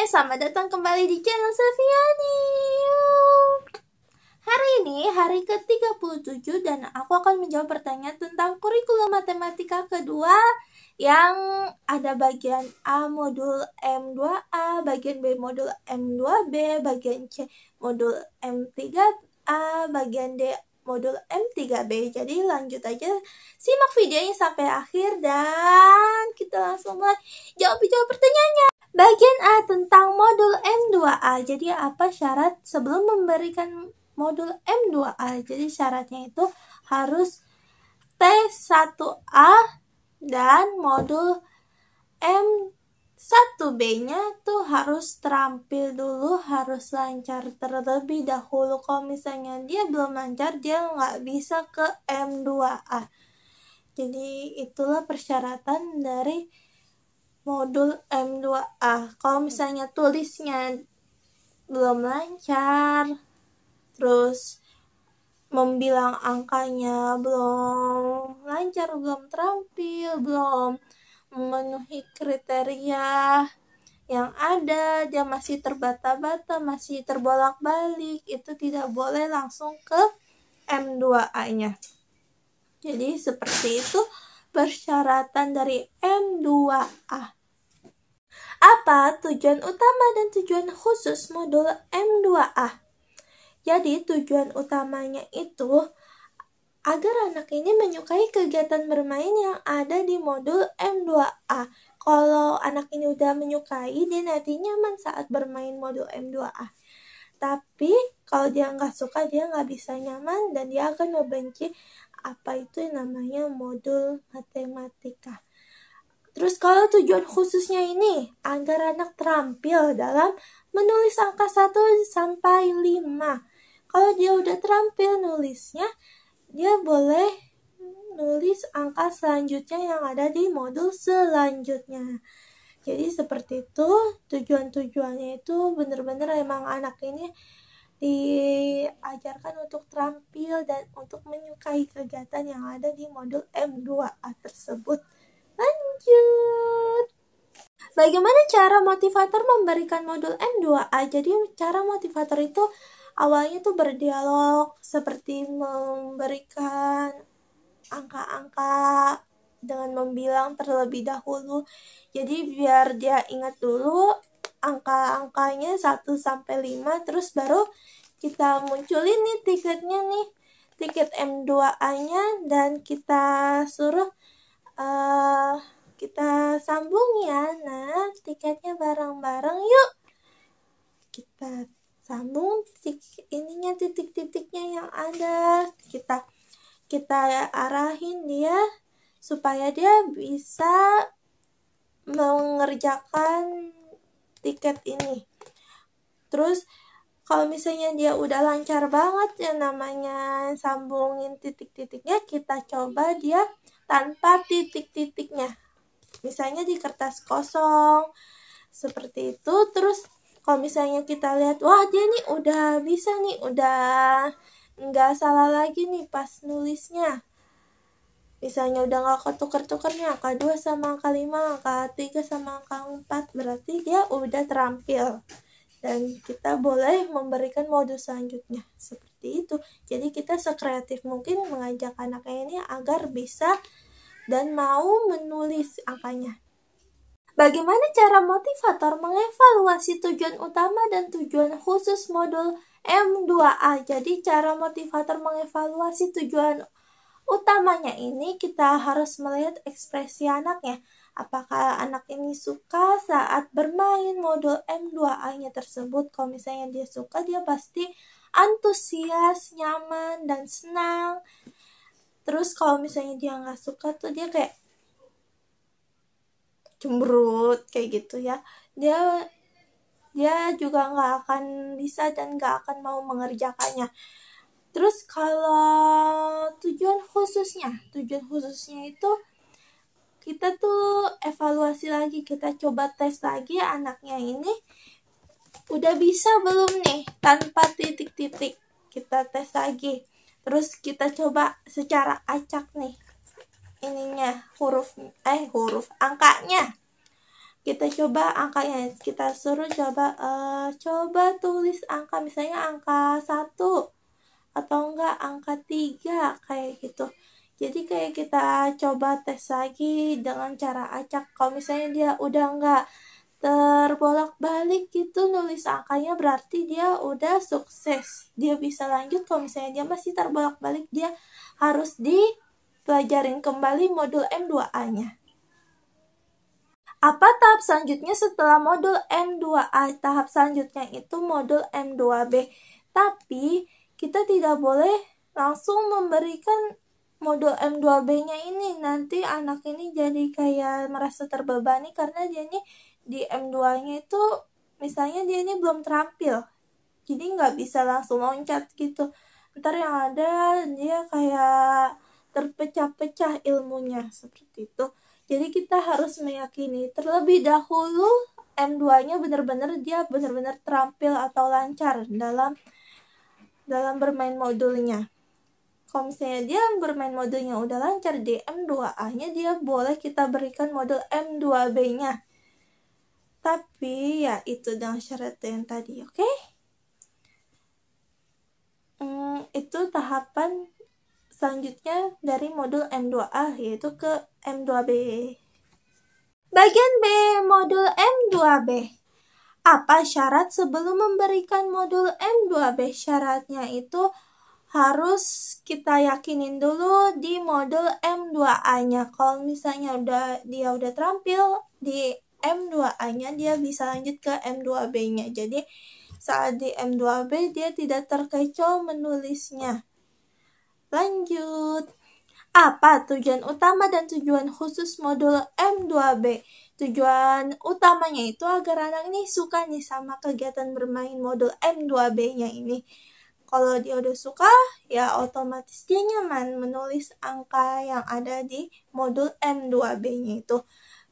selamat datang kembali di channel Selviani. Hari ini hari ke-37 dan aku akan menjawab pertanyaan tentang kurikulum matematika kedua yang ada bagian A modul M2A, bagian B modul M2B, bagian C modul M3A, bagian D modul M3B. Jadi lanjut aja, simak videonya sampai akhir dan kita langsung mulai jawab pertanyaannya. Bagian A tentang modul M2A. Jadi apa syarat sebelum memberikan modul M2A? Jadi syaratnya itu harus T1A dan modul M1B-nya tuh harus terampil dulu, harus lancar terlebih dahulu. Kalau misalnya dia belum lancar, dia nggak bisa ke M2A. Jadi itulah persyaratan dari modul M2A. Kalau misalnya tulisnya belum lancar, terus membilang angkanya belum lancar, belum terampil, belum memenuhi kriteria yang ada, dia masih terbata-bata, masih terbolak-balik, itu tidak boleh langsung ke M2A-nya. Jadi seperti itu persyaratan dari M2A. Apa tujuan utama dan tujuan khusus modul M2A? Jadi tujuan utamanya itu agar anak ini menyukai kegiatan bermain yang ada di modul M2A. Kalau anak ini udah menyukai, dia nanti nyaman saat bermain modul M2A. Tapi kalau dia nggak suka, dia nggak bisa nyaman dan dia akan membenci apa itu yang namanya modul matematika. Terus kalau tujuan khususnya ini agar anak terampil dalam menulis angka 1 sampai 5. Kalau dia udah terampil nulisnya, dia boleh nulis angka selanjutnya yang ada di modul selanjutnya. Jadi seperti itu tujuan-tujuannya itu benar-benar emang anak ini diajarkan untuk terampil dan untuk menyukai kegiatan yang ada di modul M2A tersebut. Lanjut. Bagaimana cara motivator memberikan modul M2A? Jadi cara motivator itu awalnya tuh berdialog seperti memberikan angka-angka dengan membilang terlebih dahulu. Jadi biar dia ingat dulu angka-angkanya 1 sampai 5, terus baru kita munculin nih tiketnya nih, tiket M2A-nya, dan kita suruh kita sambung ya. Nah, tiketnya bareng-bareng yuk. Kita sambung ininya, titik-titiknya yang ada. Kita arahin dia supaya dia bisa mengerjakan tiket ini. Terus kalau misalnya dia udah lancar banget yang namanya sambungin titik-titiknya, kita coba dia tanpa titik-titiknya. Misalnya di kertas kosong seperti itu. Terus kalau misalnya kita lihat, wah dia nih udah bisa nih, udah nggak salah lagi nih pas nulisnya. Misalnya udah nggak ketuker-tuker nih angka 2 sama angka 5, angka 3 sama angka 4, berarti dia udah terampil. Dan kita boleh memberikan modul selanjutnya. Seperti itu. Jadi kita sekreatif mungkin mengajak anaknya ini agar bisa dan mau menulis angkanya. Bagaimana cara motivator mengevaluasi tujuan utama dan tujuan khusus modul M2A? Jadi cara motivator mengevaluasi tujuan utamanya ini kita harus melihat ekspresi anaknya. Apakah anak ini suka saat bermain modul M2A-nya tersebut? Kalau misalnya dia suka, dia pasti antusias, nyaman, dan senang. Terus kalau misalnya dia nggak suka tuh dia kayak cemberut kayak gitu ya. Dia juga nggak akan bisa dan nggak akan mau mengerjakannya. Terus kalau tujuan khususnya itu kita tuh evaluasi lagi, kita coba tes lagi anaknya ini udah bisa belum nih tanpa titik-titik. Kita tes lagi. Terus kita coba secara acak nih ininya huruf angkanya. kita coba angkanya, kita suruh coba tulis angka, misalnya angka 1 atau enggak angka 3 kayak gitu. Jadi kayak kita coba tes lagi dengan cara acak. Kalau misalnya dia udah enggak terbolak-balik gitu nulis angkanya, berarti dia udah sukses, dia bisa lanjut. Kalau misalnya dia masih terbolak-balik, dia harus dipelajarin kembali modul M2A-nya. Apa tahap selanjutnya setelah modul M2A? Tahap selanjutnya itu modul M2B. Tapi kita tidak boleh langsung memberikan modul M2B-nya ini. Nanti anak ini jadi kayak merasa terbebani karena dia ini di M2-nya itu misalnya dia ini belum terampil. Jadi nggak bisa langsung loncat gitu. Ntar yang ada dia kayak terpecah-pecah ilmunya seperti itu. Jadi kita harus meyakini terlebih dahulu M2-nya dia benar-benar terampil atau lancar dalam bermain modulnya. Kalau misalnya dia bermain modulnya udah lancar di M2A-nya, dia boleh kita berikan modul M2B-nya. Tapi ya itu dengan syarat yang tadi, oke? Itu tahapan selanjutnya dari modul M2A, yaitu ke M2B. Bagian B, modul M2B. Apa syarat sebelum memberikan modul M2B? Syaratnya itu harus kita yakinin dulu di modul M2A-nya. Kalau misalnya dia udah terampil di M2A-nya, dia bisa lanjut ke M2B-nya. Jadi saat di M2B dia tidak terkecoh menulisnya. Lanjut. Apa tujuan utama dan tujuan khusus modul M2B? Tujuan utamanya itu agar anak ini suka nih sama kegiatan bermain modul M2B-nya ini. Kalau dia udah suka, ya otomatis dia nyaman menulis angka yang ada di modul M2B-nya itu.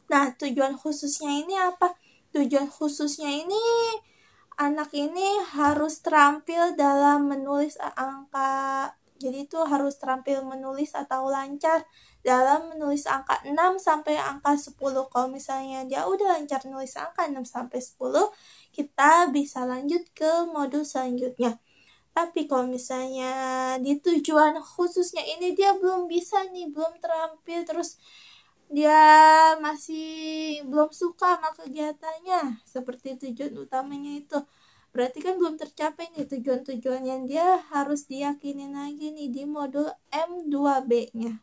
Nah, tujuan khususnya ini apa? Tujuan khususnya ini anak ini harus terampil dalam menulis angka. Jadi itu harus terampil menulis atau lancar dalam menulis angka 6 sampai angka 10. Kalau misalnya dia udah lancar nulis angka 6 sampai 10, kita bisa lanjut ke modul selanjutnya. Tapi kalau misalnya di tujuan khususnya ini dia belum bisa nih, belum terampil, terus dia masih belum suka sama kegiatannya seperti tujuan utamanya itu, berarti kan belum tercapai nih tujuan-tujuan yang dia harus diyakinin lagi nih di modul M2B-nya.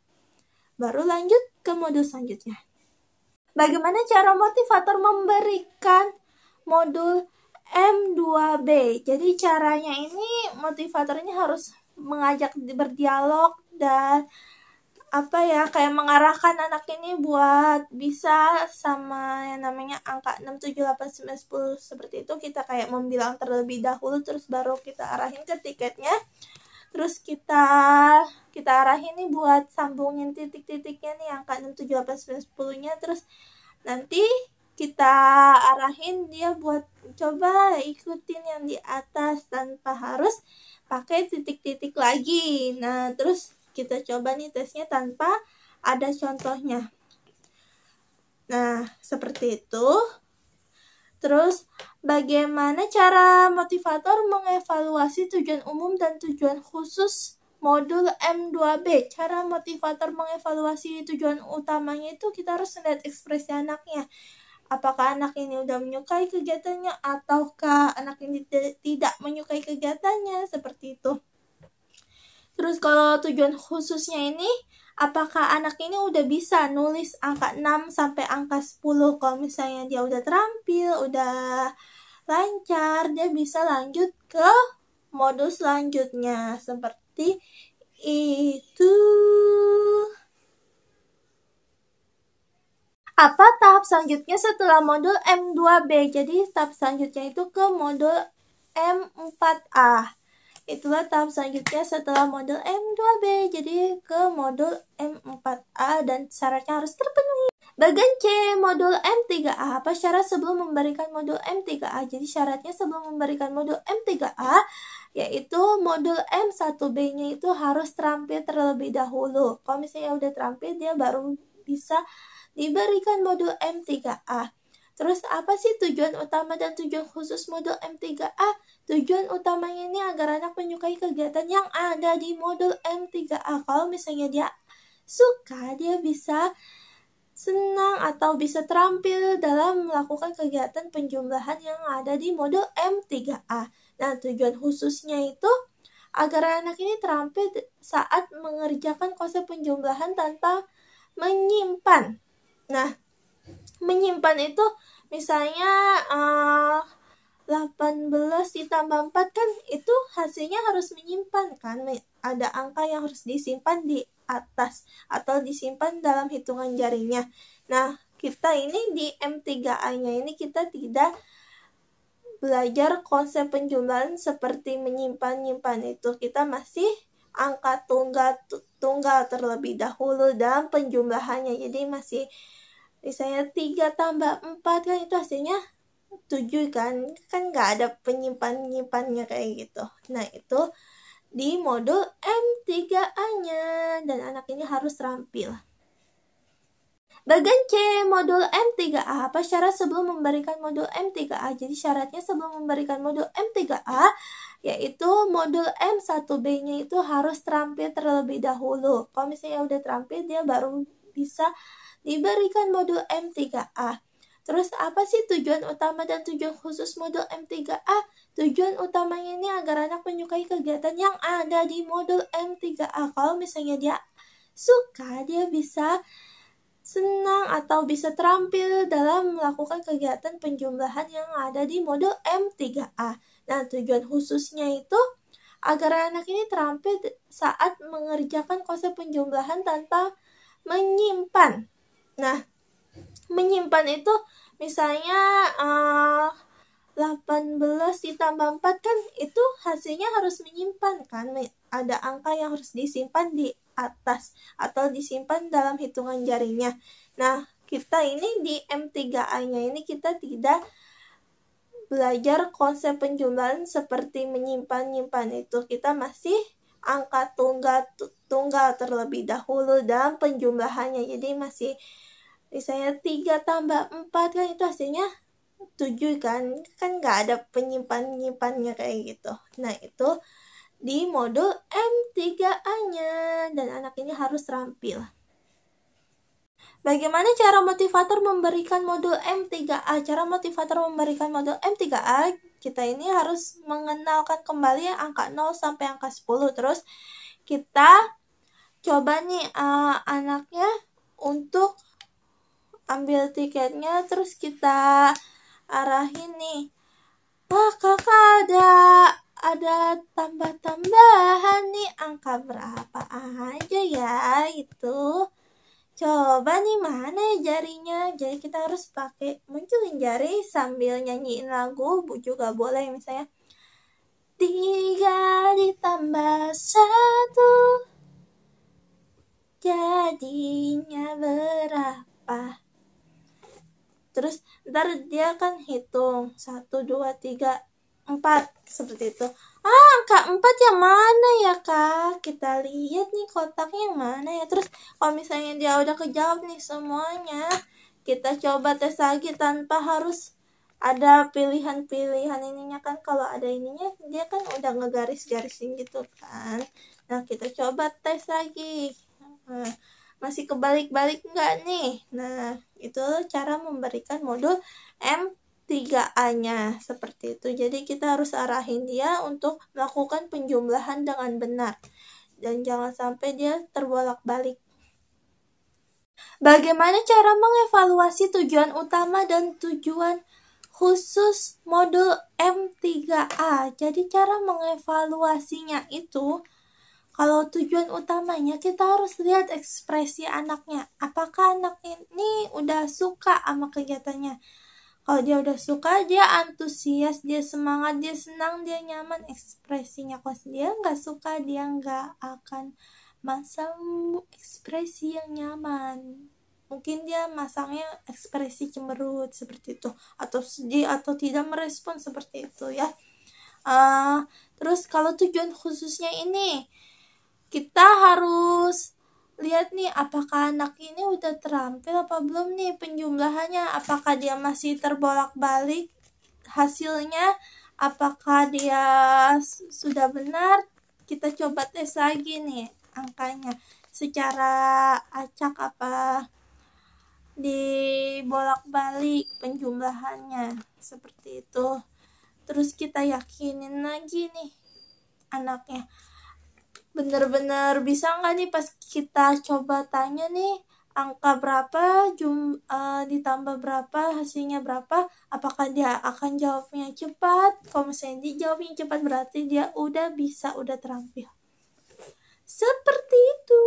Baru lanjut ke modul selanjutnya. Bagaimana cara motivator memberikan modul M2B? Jadi caranya ini motivatornya harus mengajak berdialog dan kayak mengarahkan anak ini buat bisa sama yang namanya angka 6, 7, 8, 9, 10 seperti itu. Kita kayak membilang terlebih dahulu, terus baru kita arahin ke tiketnya. Terus kita arahin nih buat sambungin titik-titiknya nih angka 6, 7, 8, 9, 10-nya. Terus nanti kita arahin dia buat coba ikutin yang di atas tanpa harus pakai titik-titik lagi. Nah, terus kita coba nih tesnya tanpa ada contohnya. Nah, seperti itu. Terus, bagaimana cara motivator mengevaluasi tujuan umum dan tujuan khusus modul M2B? Cara motivator mengevaluasi tujuan utamanya itu kita harus lihat ekspresi anaknya. Apakah anak ini udah menyukai kegiatannya ataukah anak ini tidak menyukai kegiatannya, seperti itu. Terus kalau tujuan khususnya ini, apakah anak ini udah bisa nulis angka 6 sampai angka 10? Kalau misalnya dia udah terampil, udah lancar, dia bisa lanjut ke modul selanjutnya. Seperti itu. Apa tahap selanjutnya setelah modul M2B? Jadi tahap selanjutnya itu ke modul M4A. Itulah tahap selanjutnya setelah modul M2B. Jadi ke modul M4A dan syaratnya harus terpenuhi. Bagian C, modul M3A. Apa syarat sebelum memberikan modul M3A? Jadi syaratnya sebelum memberikan modul M3A, yaitu modul M1B-nya itu harus terampil terlebih dahulu. Kalau misalnya udah terampil, dia baru bisa diberikan modul M3A. Terus apa sih tujuan utama dan tujuan khusus modul M3A? Tujuan utamanya ini agar anak menyukai kegiatan yang ada di modul M3A. Kalau misalnya dia suka, dia bisa senang atau bisa terampil dalam melakukan kegiatan penjumlahan yang ada di modul M3A. Nah, tujuan khususnya itu agar anak ini terampil saat mengerjakan konsep penjumlahan tanpa menyimpan. Nah, menyimpan itu misalnya 18 ditambah 4 kan itu hasilnya harus menyimpan kan, ada angka yang harus disimpan di atas atau disimpan dalam hitungan jarinya. Nah, kita ini di M3A-nya ini kita tidak belajar konsep penjumlahan seperti menyimpan-nyimpan itu. Kita masih angka tunggal terlebih dahulu dalam penjumlahannya. Jadi masih misalnya 3 tambah 4 kan itu hasilnya 7 kan nggak ada penyimpan-nyimpannya kayak gitu. Nah, itu di modul M3A-nya dan anak ini harus terampil. Bagian C, modul M3A. Apa syarat sebelum memberikan modul M3A? Jadi syaratnya sebelum memberikan modul M3A yaitu modul M1B-nya itu harus terampil terlebih dahulu. Kalau misalnya udah terampil, dia baru bisa diberikan modul M3A. Terus apa sih tujuan utama dan tujuan khusus modul M3A? Tujuan utamanya ini agar anak menyukai kegiatan yang ada di modul M3A. Kalau misalnya dia suka, dia bisa senang atau bisa terampil dalam melakukan kegiatan penjumlahan yang ada di modul M3A. Nah, tujuan khususnya itu agar anak ini terampil saat mengerjakan konsep penjumlahan tanpa menyimpan. Nah, menyimpan itu misalnya 18 ditambah 4 kan itu hasilnya harus menyimpan kan, ada angka yang harus disimpan di atas atau disimpan dalam hitungan jarinya. Nah, kita ini di M3A-nya ini kita tidak belajar konsep penjumlahan seperti menyimpan-nyimpan itu. Kita masih angka tunggal terlebih dahulu dalam penjumlahannya. Jadi masih misalnya 3 tambah 4 kan itu hasilnya 7 kan nggak ada penyimpan-nyimpannya kayak gitu. Nah, itu di modul M3A-nya dan anak ini harus terampil. Bagaimana cara motivator memberikan modul M3A? Cara motivator memberikan modul M3A, kita ini harus mengenalkan kembali angka 0 sampai angka 10. Terus kita coba nih anaknya untuk ambil tiketnya, terus kita arahin nih, wah kakak ada tambah-tambahan nih, angka berapa aja ya itu, coba nih mana jarinya. Jadi kita harus pakai munculin jari sambil nyanyiin lagu juga boleh, misalnya 3 ditambah 1 jadinya berapa. Terus ntar dia kan hitung 1, 2, 3, 4 seperti itu. Angka 4 yang mana ya kak? Kita lihat nih kotaknya yang mana ya. Terus kalau misalnya dia udah kejawab nih semuanya, kita coba tes lagi tanpa harus ada pilihan-pilihan ininya kan. Kalau ada ininya dia kan udah ngegaris-garisin gitu kan. Nah, kita coba tes lagi. Masih kebalik-balik enggak nih? Nah, itu cara memberikan modul M3A-nya seperti itu. Jadi kita harus arahin dia untuk melakukan penjumlahan dengan benar dan jangan sampai dia terbolak-balik. Bagaimana cara mengevaluasi tujuan utama dan tujuan khusus modul M3A? Jadi cara mengevaluasinya itu, kalau tujuan utamanya kita harus lihat ekspresi anaknya. Apakah anak ini udah suka sama kegiatannya? Kalau dia udah suka, dia antusias, dia semangat, dia senang, dia nyaman ekspresinya. Kalau dia nggak suka, dia nggak akan masang ekspresi yang nyaman. Mungkin dia masangnya ekspresi cemberut seperti itu, atau sedih, atau tidak merespon seperti itu ya. Terus kalau tujuan khususnya ini, kita harus lihat nih apakah anak ini udah terampil apa belum nih penjumlahannya, apakah dia masih terbolak-balik hasilnya, apakah dia sudah benar. Kita coba tes lagi nih angkanya secara acak apa dibolak-balik penjumlahannya, seperti itu. Terus kita yakinin lagi nih anaknya bener-bener bisa nggak nih, pas kita coba tanya nih angka berapa ditambah berapa hasilnya berapa, apakah dia akan jawabnya cepat. Kalau misalnya dia jawabnya cepat berarti dia udah bisa, udah terampil. Seperti itu.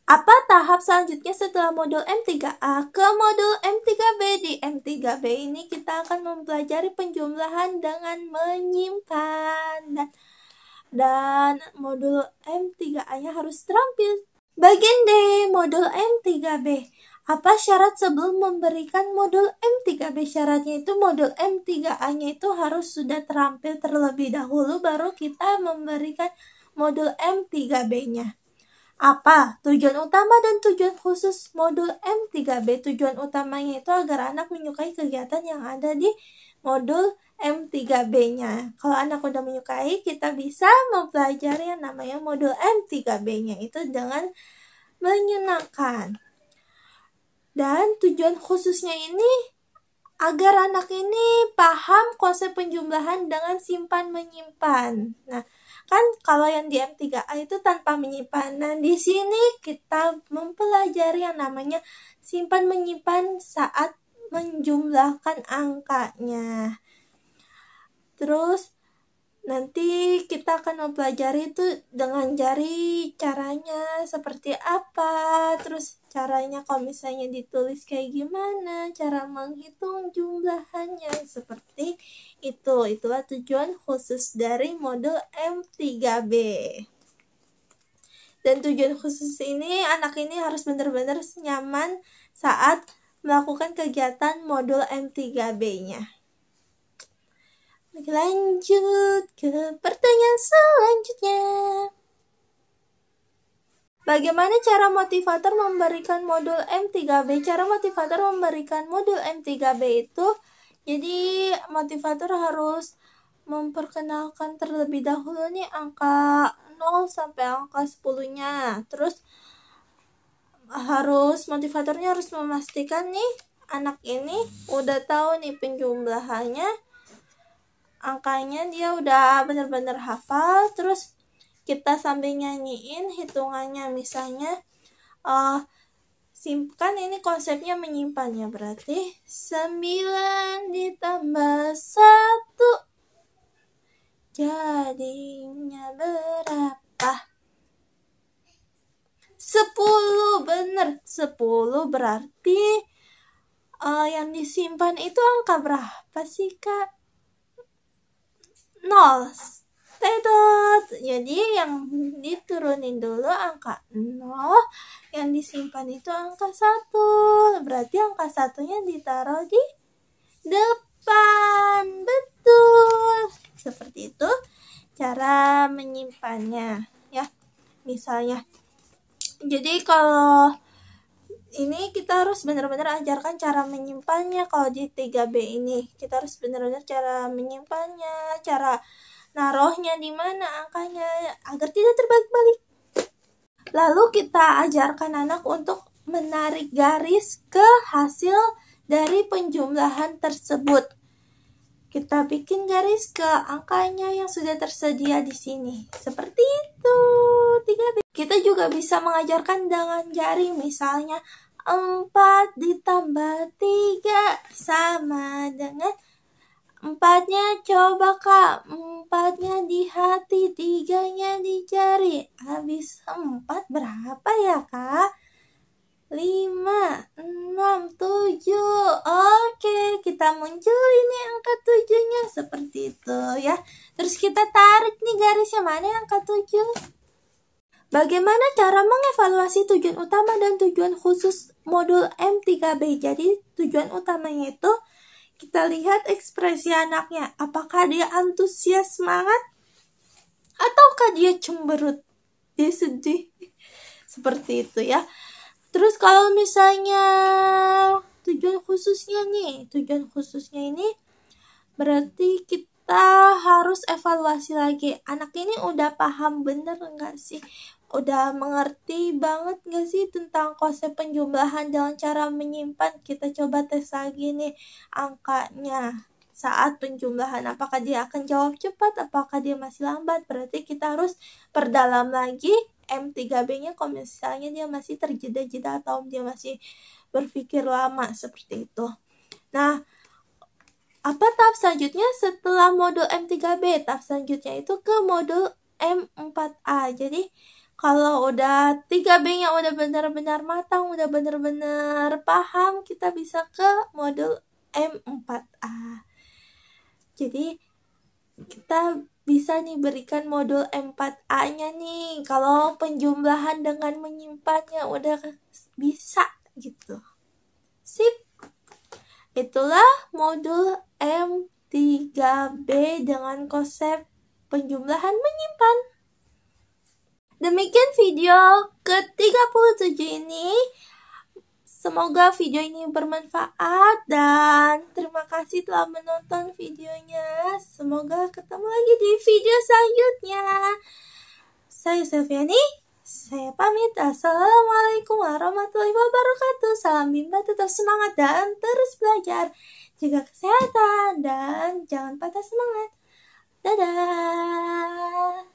Apa tahap selanjutnya setelah modul M3A ke modul M3B? Di M3B ini kita akan mempelajari penjumlahan dengan menyimpan, dan modul M3A-nya harus terampil. Bagian D, modul M3B. Apa syarat sebelum memberikan modul M3B? Syaratnya itu modul M3A-nya itu harus sudah terampil terlebih dahulu, baru kita memberikan modul M3B-nya. Apa tujuan utama dan tujuan khusus modul M3B? Tujuan utamanya itu agar anak menyukai kegiatan yang ada di modul M3B-nya. Kalau anak udah menyukai, kita bisa mempelajari yang namanya modul M3B-nya itu dengan menyenangkan. Dan tujuan khususnya ini agar anak ini paham konsep penjumlahan dengan simpan menyimpan. Nah, kan kalau yang di M3A itu tanpa menyimpan. Nah, di sini kita mempelajari yang namanya simpan menyimpan saat menjumlahkan angkanya. Terus nanti kita akan mempelajari itu dengan jari caranya seperti apa, terus caranya kalau misalnya ditulis kayak gimana, cara menghitung jumlahannya seperti itu. Itulah tujuan khusus dari modul M3B. Dan tujuan khusus ini anak ini harus benar-benar nyaman saat melakukan kegiatan modul M3B-nya. Lanjut ke pertanyaan selanjutnya. Bagaimana cara motivator memberikan modul M3B? Cara motivator memberikan modul M3B itu, jadi motivator harus memperkenalkan terlebih dahulu nih angka 0 sampai angka 10-nya. Terus motivatornya harus memastikan nih anak ini udah tahu nih penjumlahannya, angkanya dia udah benar-benar hafal. Terus kita sambil nyanyiin hitungannya, misalnya kan ini konsepnya menyimpan ya, berarti 9 ditambah 1 jadinya berapa? 10, bener 10. Berarti yang disimpan itu angka berapa sih Kak? 0. Tedot. Jadi yang diturunin dulu angka 0, yang disimpan itu angka 1. Berarti angka 1-nya ditaruh di depan. Betul. Seperti itu cara menyimpannya ya. Misalnya, jadi kalau ini kita harus benar-benar ajarkan cara menyimpannya. Kalau di 3B ini kita harus benar-benar cara menyimpannya, cara naruhnya di mana angkanya agar tidak terbalik-balik. Lalu kita ajarkan anak untuk menarik garis ke hasil dari penjumlahan tersebut. Kita bikin garis ke angkanya yang sudah tersedia di sini. Seperti itu. 3B. Kita juga bisa mengajarkan dengan jari, misalnya 4 ditambah 3 sama dengan 4-nya coba Kak, 4-nya di hati, 3-nya di jari. Habis 4 berapa ya Kak? 5, 6, 7. Oke, kita muncul ini angka 7-nya seperti itu ya. Terus kita tarik nih garisnya, mana angka 7? Bagaimana cara mengevaluasi tujuan utama dan tujuan khusus modul M3B? Jadi tujuan utamanya itu kita lihat ekspresi anaknya. Apakah dia antusias, semangat? Ataukah dia cemberut? Dia sedih? Seperti itu ya. Terus kalau misalnya tujuan khususnya ini berarti kita harus evaluasi lagi. Anak ini udah paham bener nggak sih? Udah mengerti banget nggak sih tentang konsep penjumlahan dengan cara menyimpan? Kita coba tes lagi nih angkanya saat penjumlahan. Apakah dia akan jawab cepat? Apakah dia masih lambat? Berarti kita harus perdalam lagi M3B-nya kalau misalnya dia masih terjeda-jeda atau dia masih berpikir lama seperti itu. Nah, apa tahap selanjutnya setelah modul M3B? Tahap selanjutnya itu ke modul M4A. Jadi kalau udah 3B-nya udah benar-benar matang, udah benar-benar paham, kita bisa ke modul M4A. Jadi kita bisa nih berikan modul M4A-nya nih. Kalau penjumlahan dengan menyimpannya udah bisa gitu. Sip. Itulah modul M3B dengan konsep penjumlahan menyimpan. Demikian video ke-37 ini. Semoga video ini bermanfaat dan terima kasih telah menonton videonya. Semoga ketemu lagi di video selanjutnya. Saya Selviani, saya pamit. Assalamualaikum warahmatullahi wabarakatuh. Salam Bimba, tetap semangat dan terus belajar. Jaga kesehatan dan jangan patah semangat. Dadah.